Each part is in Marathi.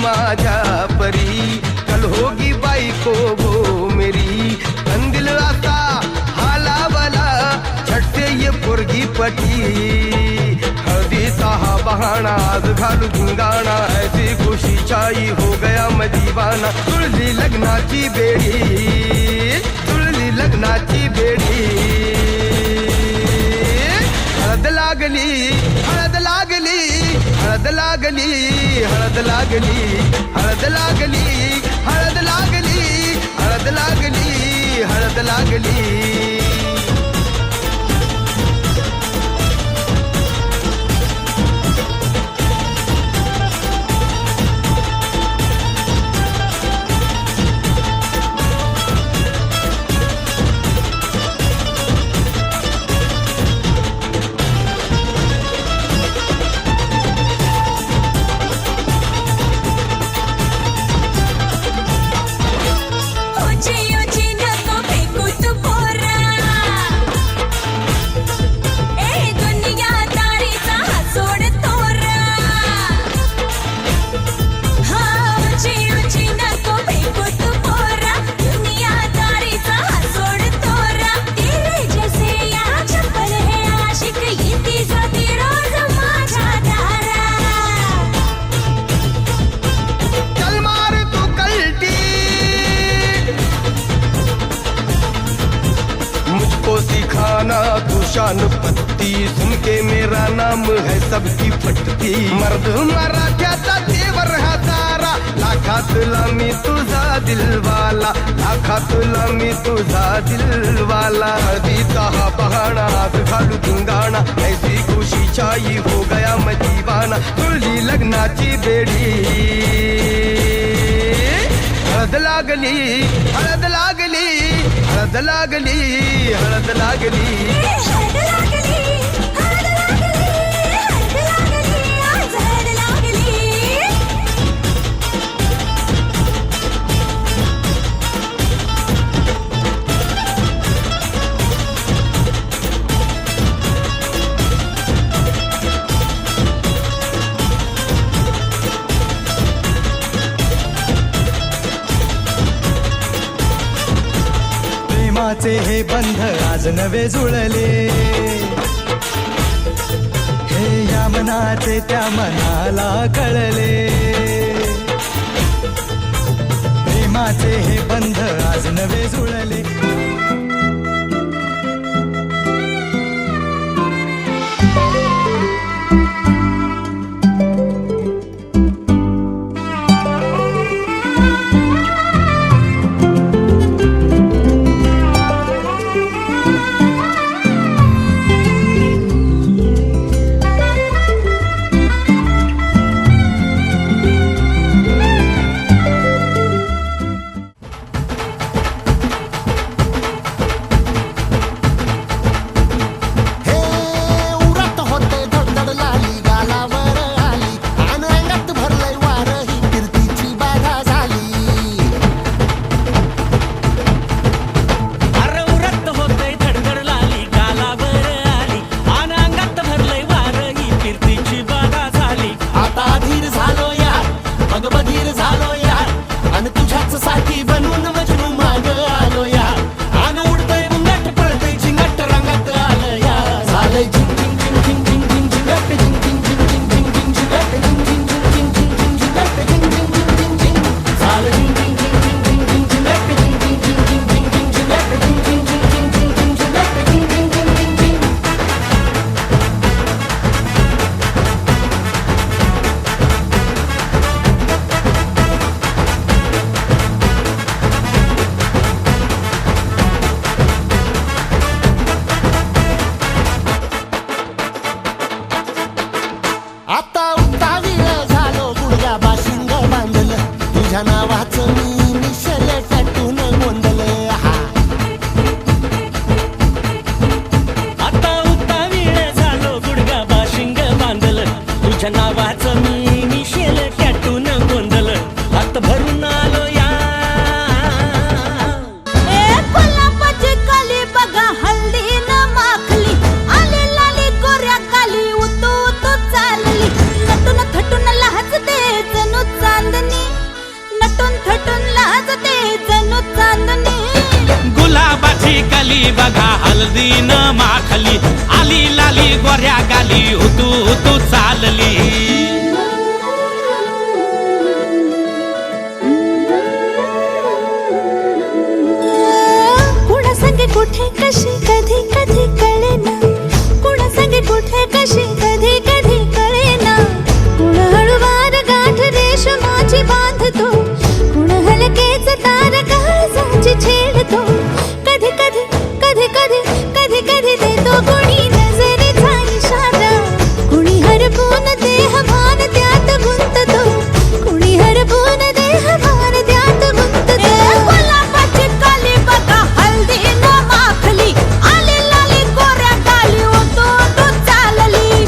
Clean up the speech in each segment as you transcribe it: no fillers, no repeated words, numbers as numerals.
माझ्या परी, कल होगी बाई को वो मेरी। कंदिल आता हालावला झट से ये पोरगी पटी, हळदीचा हा बहाणा आज घालू धिंगाणा, ऐसी खुशी चाई हो गया मैं दीवाना। तुळली लग्नाची बेडी, तुळली लग्नाची बेडी, हळद लागली हळद लागली हळद लागली हळद लागली हळद लागली हळद लागली हळद लागली हळद लागली। तू शान पत्ती सुन के मेरा नाम है सबकी फटती, मर्द मराठ्याचा देवर हा सारा, लाखातला मी तुझा दिलवाला, लाखातला मी तुझा दिलवाला। हळदीचा हा बहाणा आज घालू धिंगाणा, ऐसी खुशी चाई हो गया मैं दीवाना। तुळली लग्नाची बेडी, हळद लागली हळद लागली हळद लागली हळद लागली हळद लागली हळद लागली हळद लागली। प्रेमाचे हे बंध आज नवे जुळले, हे या मनाचे त्या मनाला कळले। प्रेमाचे हे बंध आज नवे जुळले। चांदनी गुलाबाची कली बघा हळदीन माखली आली लाली गोऱ्या गाली हुतू हुतू चालली कुणा संगे कुठे कशी कधी कधी कळेना कुणा संगे कुठे कशी कधी कधी कळेना कुण हळूवार गाठ रेशमाची बांधतो कुण हलकेच तार काळजाची छेडतो कधी कधी कधी कधी कधी कधी देतो कुणी नजरेचा इशारा कुणी हरपून देह भान त्यात गुंततो कुणी हरपून देह भान त्यात गुंततो गुलाबाची कली बघा हल्दी न माखली आली लाली गोऱ्या गाली होतो तो चालली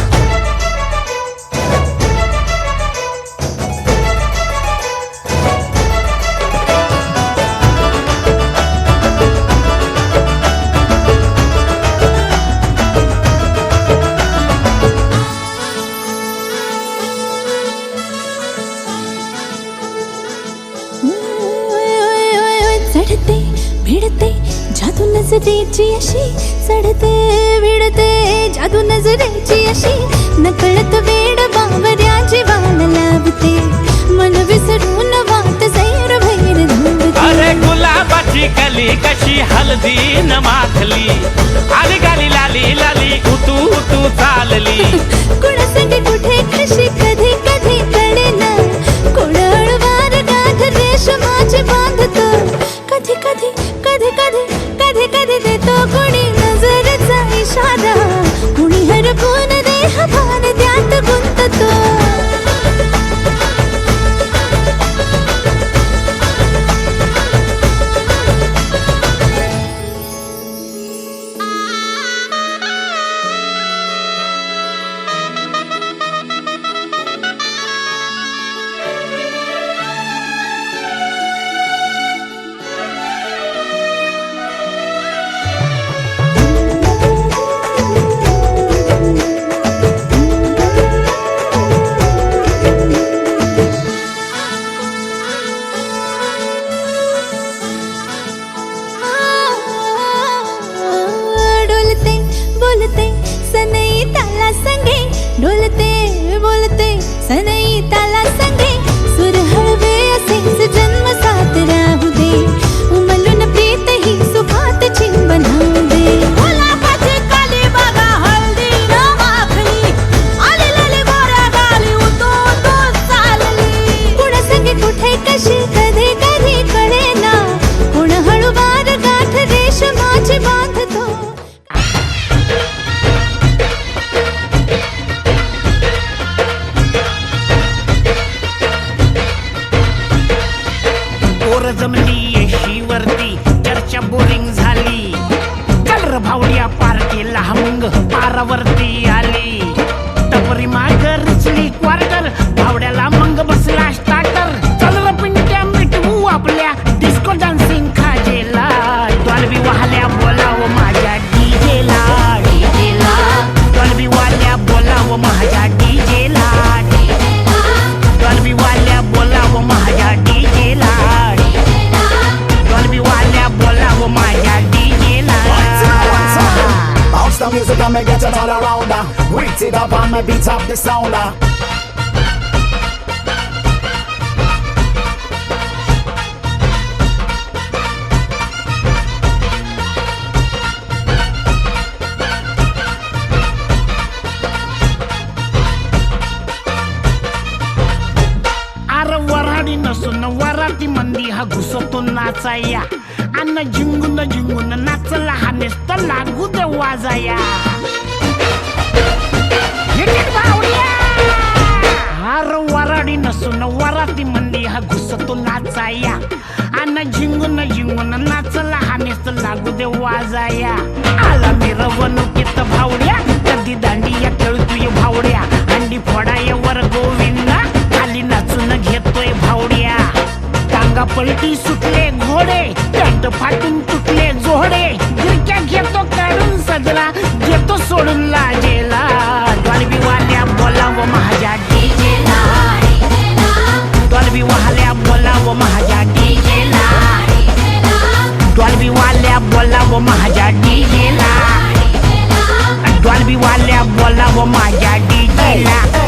चढते भिडते जादू नजरेची अशी चढते भिडते जादू नजरेची अशी नकळत वेड बावऱ्याची वाल लावते मन विसरून वाट सैर भैर धावते अरे गुलाबाची कली कशी हळदीन माखली आली गाली लाली लाली हुतू हुतू चालली कुणा संगे कुठे कशी कधी कधी कळेना कुण हळूवार गाठ रेशमाची बांधतो कधी कधी कधी कधी कधी कधी देतो कुणी नजरेचा इशारा कुणी हरपून देह भान त्यात गुंततो डोलते बोलते सनई ताला संगे डोलते बोलते सनई ताला संगे सुर हळवे असेच जन्म साथ राहू दे उमलून प्रीत ही सुखात चिंबन होऊ दे गुलाबाची कली बघा हळदी न माखली आली लाली गोऱ्या गाली उतो तो चालली कुणा संगे कुठे कशी कधी कधी कळेना कुण हळूवार गाठ रेशमाची बांधतो पोर जमली येशीवरती चर्चा बोरिंग झाली कलर भावड्या पार्टीला मग पारावरती आली टपरी माग रुचली क्वार्टर भावड्याला मग बसला स्टार्टर चल पिंट्या मिटवू आपल्या डिस्को डान्सिंग खाजेला डॉल्बी वाहल्या बोलाव माझ्या डीजेला डीजेला डॉल्बी वाल्या बोलाव माझ्या डीजेला डॉल्बी वाल्या बोलाव माझ्या डीजेला डॉल्बी वाल्या बोलाव माझ्या डीजेला Bounce the music and me get it all around. Wait it up and me beat up the sound. अरे वराडी नसून वराती मंदी हा घुसतो नाचाया अन्न झिंगून झिंगून नाचला हा नेस्त लागू दे वाजाया अरे वराडी नसून वराती मंदी हा घुसतो नाचाया अन्न झिंगून झिंगून नाचला हा नेस्त लागू दे वाजाया आला मिरवणुकीत भावड्या कधी दांडिया खेळतोय भावड्या अंडी फोडाय वर गोविंदा खाली नाचून घेतोय भावड्या टांगा पलटी सुटले घोडे पॅन्ट फाटून तुटले जोडे गिरक्या घेतो काढून सजला घेतो सोडून लाजेला डॉल्बी वाल्या बोलाव माझ्या डीजेला डॉल्बी वाल्या बोलाव माझ्या डीजेला डॉल्बी वाल्या बोलाव बोलावं माझ्या डीजेला डॉल्बी वाल्या बोलावं माझ्या डीजेला